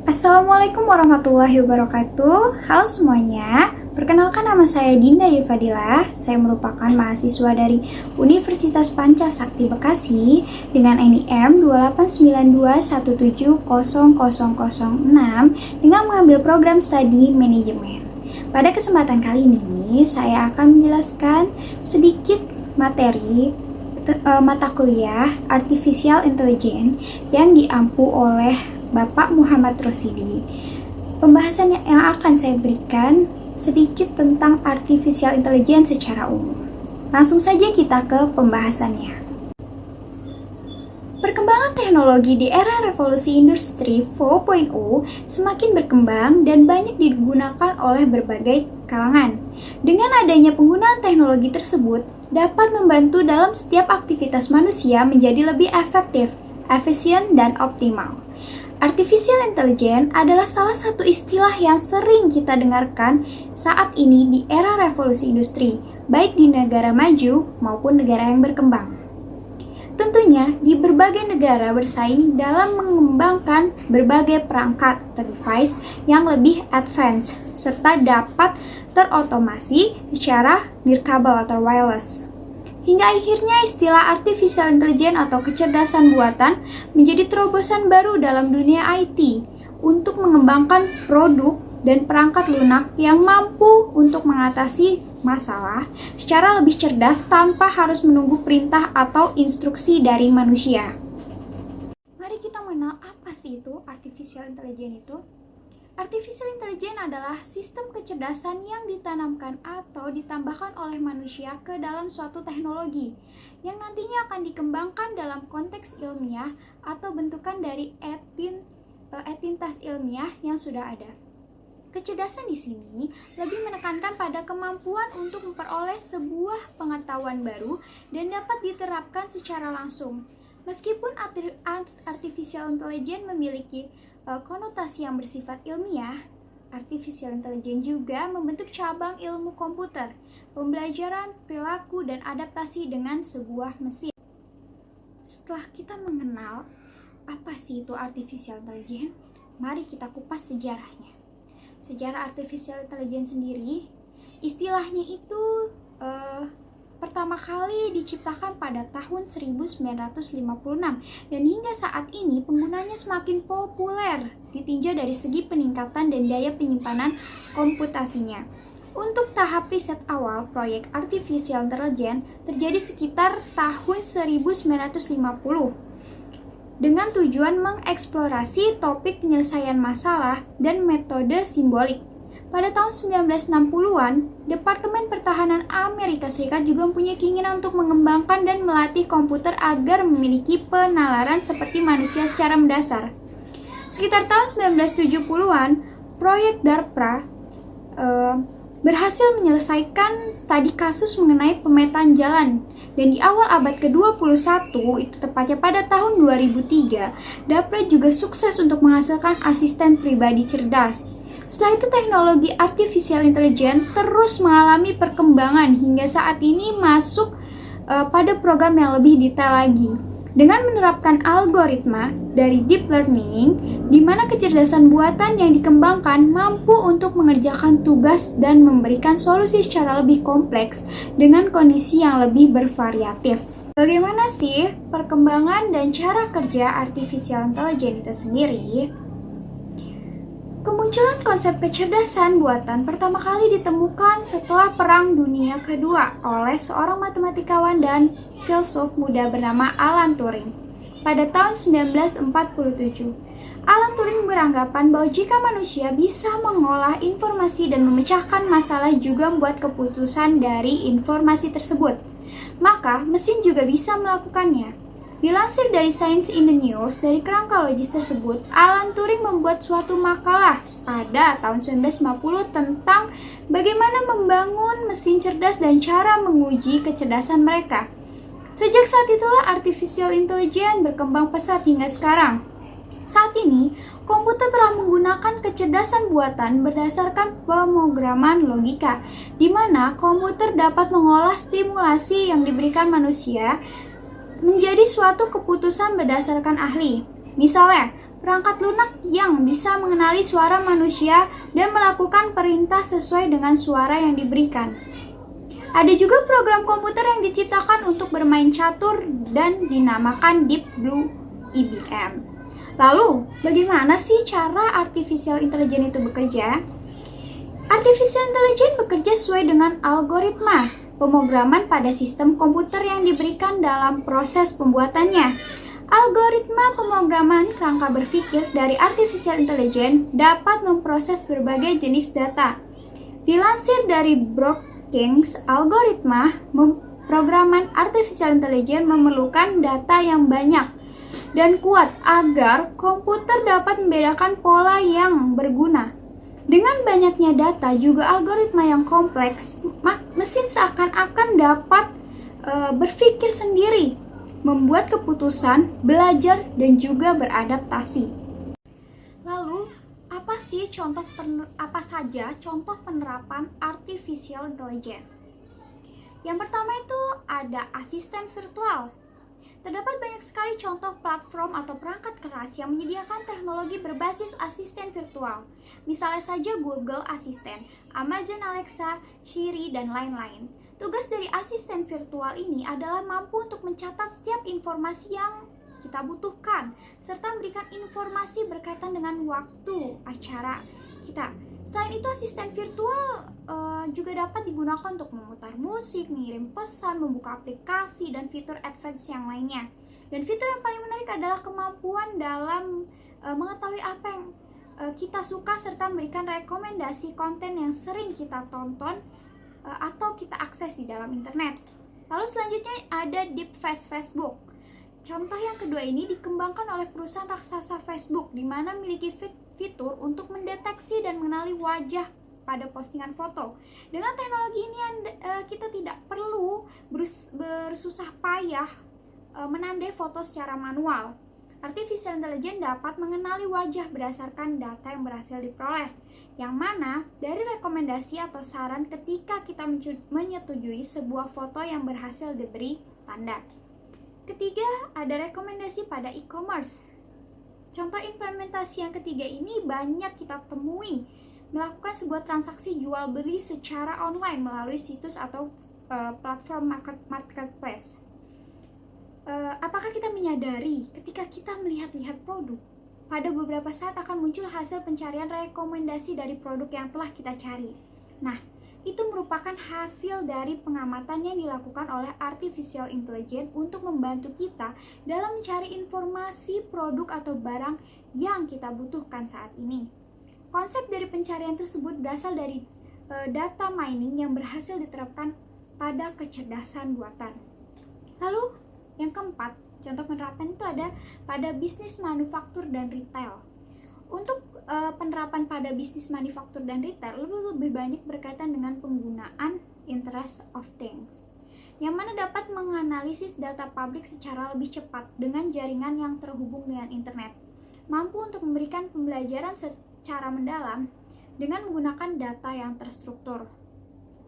Assalamualaikum warahmatullahi wabarakatuh. Halo semuanya, perkenalkan nama saya Dinda Yufadilah. Saya merupakan mahasiswa dari Universitas Pancasakti Bekasi dengan NIM 28921700006 dengan mengambil program studi manajemen. Pada kesempatan kali ini, saya akan menjelaskan sedikit materi mata kuliah Artificial Intelligence yang diampu oleh Bapak Muhammad Rosidi. Pembahasan yang akan saya berikan sedikit tentang Artificial Intelligence secara umum. Langsung saja kita ke pembahasannya. Perkembangan teknologi di era revolusi industri 4.0 semakin berkembang dan banyak digunakan oleh berbagai kalangan. Dengan adanya penggunaan teknologi tersebut dapat membantu dalam setiap aktivitas manusia menjadi lebih efektif, efisien, dan optimal. Artificial Intelligence adalah salah satu istilah yang sering kita dengarkan saat ini di era revolusi industri, baik di negara maju maupun negara yang berkembang. Tentunya, di berbagai negara bersaing dalam mengembangkan berbagai perangkat device yang lebih advance, serta dapat terotomasi secara nirkabel atau wireless. Hingga akhirnya istilah Artificial Intelligence atau kecerdasan buatan menjadi terobosan baru dalam dunia IT untuk mengembangkan produk dan perangkat lunak yang mampu untuk mengatasi masalah secara lebih cerdas tanpa harus menunggu perintah atau instruksi dari manusia. Mari kita mengenal apa sih itu Artificial Intelligence itu. Artificial Intelligence adalah sistem kecerdasan yang ditanamkan atau ditambahkan oleh manusia ke dalam suatu teknologi yang nantinya akan dikembangkan dalam konteks ilmiah atau bentukan dari entitas ilmiah yang sudah ada. Kecerdasan di sini lebih menekankan pada kemampuan untuk memperoleh sebuah pengetahuan baru dan dapat diterapkan secara langsung. Meskipun Artificial Intelligence memiliki konotasi yang bersifat ilmiah, Artificial Intelligence juga membentuk cabang ilmu komputer, pembelajaran, perilaku, dan adaptasi dengan sebuah mesin. Setelah kita mengenal apa sih itu Artificial Intelligence, mari kita kupas sejarahnya. Sejarah Artificial Intelligence sendiri, istilahnya itu pertama kali diciptakan pada tahun 1956 dan hingga saat ini penggunanya semakin populer ditinjau dari segi peningkatan dan daya penyimpanan komputasinya. Untuk tahap riset awal proyek Artificial Intelligence terjadi sekitar tahun 1950 dengan tujuan mengeksplorasi topik penyelesaian masalah dan metode simbolik. Pada tahun 1960-an, Departemen Pertahanan Amerika Serikat juga mempunyai keinginan untuk mengembangkan dan melatih komputer agar memiliki penalaran seperti manusia secara mendasar. Sekitar tahun 1970-an, proyek DARPA berhasil menyelesaikan studi kasus mengenai pemetaan jalan. Dan di awal abad ke-21, itu tepatnya pada tahun 2003, DARPA juga sukses untuk menghasilkan asisten pribadi cerdas. Setelah itu teknologi Artificial Intelligence terus mengalami perkembangan hingga saat ini masuk pada program yang lebih detail lagi. Dengan menerapkan algoritma dari deep learning, di mana kecerdasan buatan yang dikembangkan mampu untuk mengerjakan tugas dan memberikan solusi secara lebih kompleks dengan kondisi yang lebih bervariatif. Bagaimana sih perkembangan dan cara kerja Artificial Intelligence itu sendiri? Kemunculan konsep kecerdasan buatan pertama kali ditemukan setelah Perang Dunia Kedua oleh seorang matematikawan dan filsuf muda bernama Alan Turing. Pada tahun 1947, Alan Turing beranggapan bahwa jika manusia bisa mengolah informasi dan memecahkan masalah juga membuat keputusan dari informasi tersebut, maka mesin juga bisa melakukannya. Dilansir dari Science in the News, dari kerangka logis tersebut, Alan Turing membuat suatu makalah pada tahun 1950 tentang bagaimana membangun mesin cerdas dan cara menguji kecerdasan mereka. Sejak saat itulah Artificial Intelligence berkembang pesat hingga sekarang. Saat ini, komputer telah menggunakan kecerdasan buatan berdasarkan pemrograman logika, di mana komputer dapat mengolah stimulasi yang diberikan manusia menjadi suatu keputusan berdasarkan ahli. Misalnya, perangkat lunak yang bisa mengenali suara manusia dan melakukan perintah sesuai dengan suara yang diberikan. Ada juga program komputer yang diciptakan untuk bermain catur dan dinamakan Deep Blue IBM. Lalu, bagaimana sih cara artificial intelligence itu bekerja? Artificial intelligence bekerja sesuai dengan algoritma pemrograman pada sistem komputer yang diberikan dalam proses pembuatannya. Algoritma pemrograman kerangka berpikir dari artificial intelligence dapat memproses berbagai jenis data. Dilansir dari Brookings, algoritma pemrograman artificial intelligence memerlukan data yang banyak dan kuat agar komputer dapat membedakan pola yang berguna. Dengan banyaknya data juga algoritma yang kompleks, mesin seakan-akan dapat berpikir sendiri, membuat keputusan, belajar, dan juga beradaptasi. Lalu, apa saja contoh penerapan artificial intelligence? Yang pertama itu ada asisten virtual. Terdapat banyak sekali contoh platform atau perangkat keras yang menyediakan teknologi berbasis asisten virtual. Misalnya saja Google Assistant, Amazon Alexa, Siri, dan lain-lain. Tugas dari asisten virtual ini adalah mampu untuk mencatat setiap informasi yang kita butuhkan, serta memberikan informasi berkaitan dengan waktu acara kita. Selain itu, asisten virtual juga dapat digunakan untuk memutar musik, mengirim pesan, membuka aplikasi, dan fitur advance yang lainnya. Dan fitur yang paling menarik adalah kemampuan dalam mengetahui apa yang kita suka serta memberikan rekomendasi konten yang sering kita tonton atau kita akses di dalam internet. Lalu selanjutnya ada Deepface Facebook. Contoh yang kedua ini dikembangkan oleh perusahaan raksasa Facebook, di mana memiliki fitur untuk mendeteksi dan mengenali wajah pada postingan foto. Dengan teknologi ini kita tidak perlu bersusah payah menandai foto secara manual. Artificial intelligence dapat mengenali wajah berdasarkan data yang berhasil diperoleh, yang mana dari rekomendasi atau saran ketika kita menyetujui sebuah foto yang berhasil diberi tanda. Ketiga, ada rekomendasi pada e-commerce. Contoh implementasi yang ketiga ini banyak kita temui, melakukan sebuah transaksi jual beli secara online melalui situs atau platform marketplace. Apakah kita menyadari ketika kita melihat-lihat produk, pada beberapa saat akan muncul hasil pencarian rekomendasi dari produk yang telah kita cari. Nah, itu merupakan hasil dari pengamatan yang dilakukan oleh artificial intelligence untuk membantu kita dalam mencari informasi produk atau barang yang kita butuhkan saat ini. Konsep dari pencarian tersebut berasal dari data mining yang berhasil diterapkan pada kecerdasan buatan. Lalu, yang keempat, contoh penerapan itu ada pada bisnis manufaktur dan retail. Untuk penerapan pada bisnis manufaktur dan retail lebih banyak berkaitan dengan penggunaan Internet of Things, yang mana dapat menganalisis data publik secara lebih cepat dengan jaringan yang terhubung dengan internet, mampu untuk memberikan pembelajaran secara mendalam dengan menggunakan data yang terstruktur.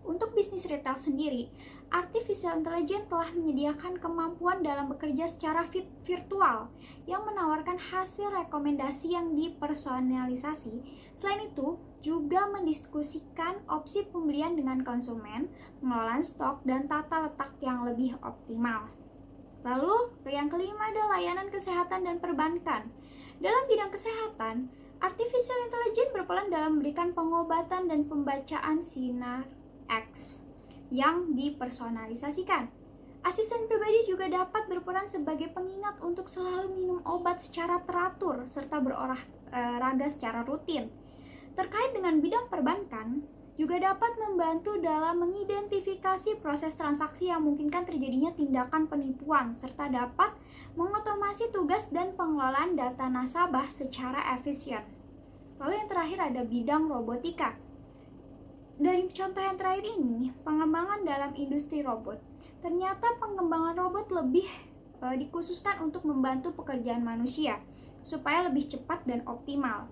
Untuk bisnis retail sendiri, artificial intelligence telah menyediakan kemampuan dalam bekerja secara virtual yang menawarkan hasil rekomendasi yang dipersonalisasi. Selain itu, juga mendiskusikan opsi pembelian dengan konsumen, pengelolaan stok, dan tata letak yang lebih optimal. Lalu, yang kelima ada layanan kesehatan dan perbankan. Dalam bidang kesehatan, artificial intelligence berperan dalam memberikan pengobatan dan pembacaan sinar X yang dipersonalisasikan. Asisten pribadi juga dapat berperan sebagai pengingat untuk selalu minum obat secara teratur serta berolahraga secara rutin. Terkait dengan bidang perbankan, juga dapat membantu dalam mengidentifikasi proses transaksi yang memungkinkan terjadinya tindakan penipuan serta dapat mengotomasi tugas dan pengelolaan data nasabah secara efisien. Lalu yang terakhir ada bidang robotika. Dari contoh yang terakhir ini, pengembangan dalam industri robot. Ternyata pengembangan robot lebih dikhususkan untuk membantu pekerjaan manusia, supaya lebih cepat dan optimal.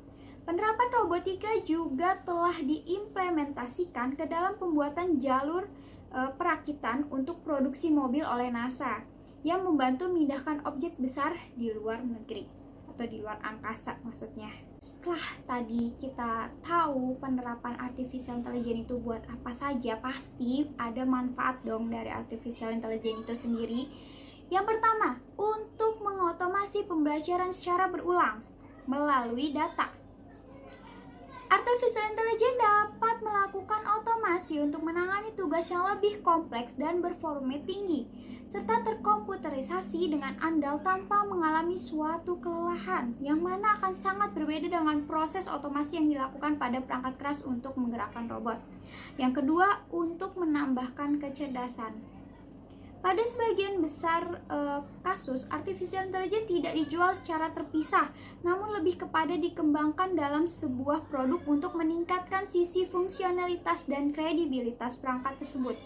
Penerapan robotika juga telah diimplementasikan ke dalam pembuatan jalur perakitan untuk produksi mobil oleh NASA, yang membantu memindahkan objek besar di luar negeri atau di luar angkasa maksudnya. Setelah tadi kita tahu penerapan artificial intelligence itu buat apa saja, pasti ada manfaat dong dari artificial intelligence itu sendiri. Yang pertama, untuk mengotomasi pembelajaran secara berulang melalui data. Artificial intelligence dapat melakukan otomasi untuk menangani tugas yang lebih kompleks dan bervolume tinggi, serta terkomputerisasi dengan andal tanpa mengalami suatu kelelahan, yang mana akan sangat berbeda dengan proses otomasi yang dilakukan pada perangkat keras untuk menggerakkan robot. Yang kedua, untuk menambahkan kecerdasan. Pada sebagian besar kasus, artificial intelligence tidak dijual secara terpisah, namun lebih kepada dikembangkan dalam sebuah produk untuk meningkatkan sisi fungsionalitas dan kredibilitas perangkat tersebut.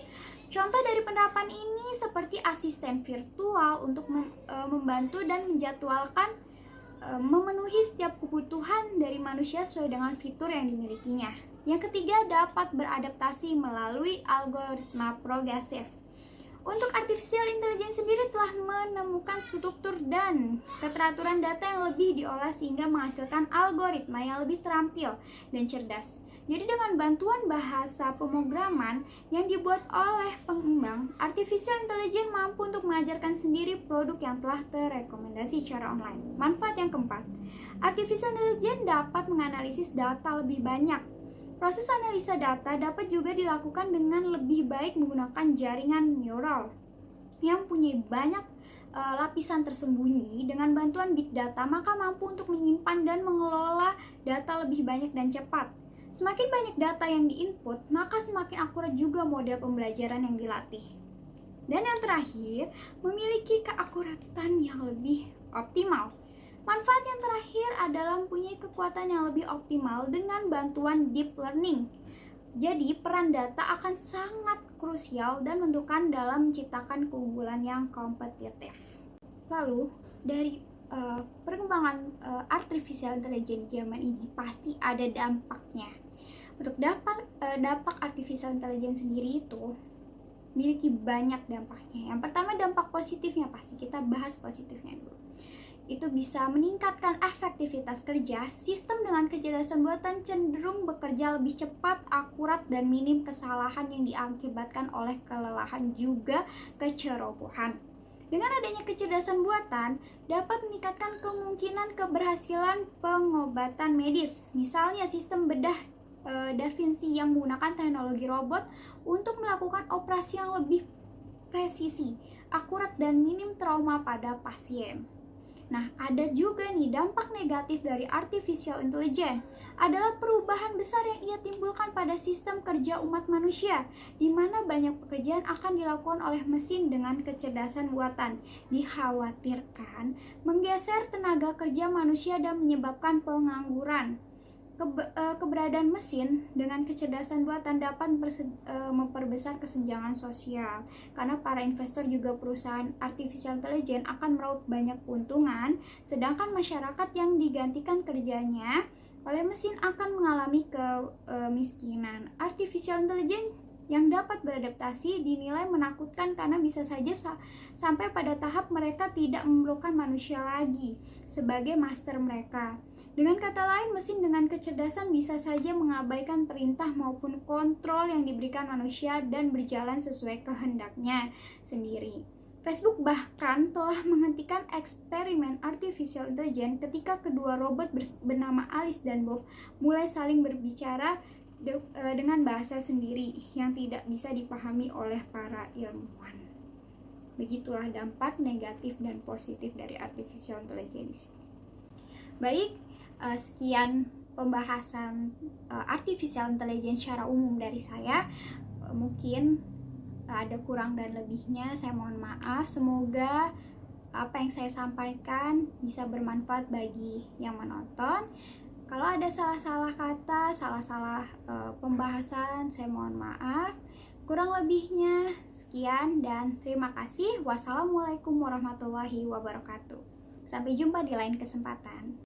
Contoh dari penerapan ini seperti asisten virtual untuk membantu dan menjadwalkan memenuhi setiap kebutuhan dari manusia sesuai dengan fitur yang dimilikinya. Yang ketiga, dapat beradaptasi melalui algoritma progresif. Untuk artificial intelligence sendiri telah menemukan struktur dan keteraturan data yang lebih diolah sehingga menghasilkan algoritma yang lebih terampil dan cerdas. Jadi dengan bantuan bahasa pemrograman yang dibuat oleh pengembang, artificial intelligence mampu untuk mengajarkan sendiri produk yang telah terrekomendasi secara online. Manfaat yang keempat, artificial intelligence dapat menganalisis data lebih banyak. Proses analisa data dapat juga dilakukan dengan lebih baik menggunakan jaringan neural yang punya banyak lapisan tersembunyi. Dengan bantuan big data, maka mampu untuk menyimpan dan mengelola data lebih banyak dan cepat. Semakin banyak data yang diinput, maka semakin akurat juga model pembelajaran yang dilatih. Dan yang terakhir, memiliki keakuratan yang lebih optimal. Manfaat yang terakhir adalah mempunyai kekuatan yang lebih optimal dengan bantuan deep learning. Jadi, peran data akan sangat krusial dan menentukan dalam menciptakan keunggulan yang kompetitif. Lalu, dari perkembangan artificial intelligence zaman ini pasti ada dampaknya. Untuk dampak artificial intelligence sendiri itu memiliki banyak dampaknya. Yang pertama, dampak positifnya, pasti kita bahas positifnya dulu. Itu bisa meningkatkan efektivitas kerja. Sistem dengan kecerdasan buatan cenderung bekerja lebih cepat, akurat, dan minim kesalahan yang diakibatkan oleh kelelahan juga kecerobohan. Dengan adanya kecerdasan buatan, dapat meningkatkan kemungkinan keberhasilan pengobatan medis. Misalnya sistem bedah Da Vinci yang menggunakan teknologi robot untuk melakukan operasi yang lebih presisi, akurat, dan minim trauma pada pasien. Nah, ada juga nih dampak negatif dari artificial intelligence adalah perubahan besar yang ia timbulkan pada sistem kerja umat manusia, di mana banyak pekerjaan akan dilakukan oleh mesin dengan kecerdasan buatan. Dikhawatirkan menggeser tenaga kerja manusia dan menyebabkan pengangguran. Keberadaan mesin dengan kecerdasan buatan dapat memperbesar kesenjangan sosial, karena para investor juga perusahaan artificial intelligence akan meraup banyak keuntungan, sedangkan masyarakat yang digantikan kerjanya oleh mesin akan mengalami kemiskinan. Artificial intelligence yang dapat beradaptasi dinilai menakutkan karena bisa saja sampai pada tahap mereka tidak memerlukan manusia lagi sebagai master mereka. Dengan kata lain, mesin dengan kecerdasan bisa saja mengabaikan perintah maupun kontrol yang diberikan manusia dan berjalan sesuai kehendaknya sendiri. Facebook bahkan telah menghentikan eksperimen artificial intelligence ketika kedua robot bernama Alice dan Bob mulai saling berbicara dengan bahasa sendiri yang tidak bisa dipahami oleh para ilmuwan. Begitulah dampak negatif dan positif dari artificial intelligence. Baik, sekian pembahasan artificial intelligence secara umum dari saya. Mungkin ada kurang dan lebihnya, saya mohon maaf. Semoga apa yang saya sampaikan bisa bermanfaat bagi yang menonton. Kalau ada salah-salah kata, salah-salah pembahasan, saya mohon maaf. Kurang lebihnya sekian dan terima kasih. Wassalamualaikum warahmatullahi wabarakatuh. Sampai jumpa di lain kesempatan.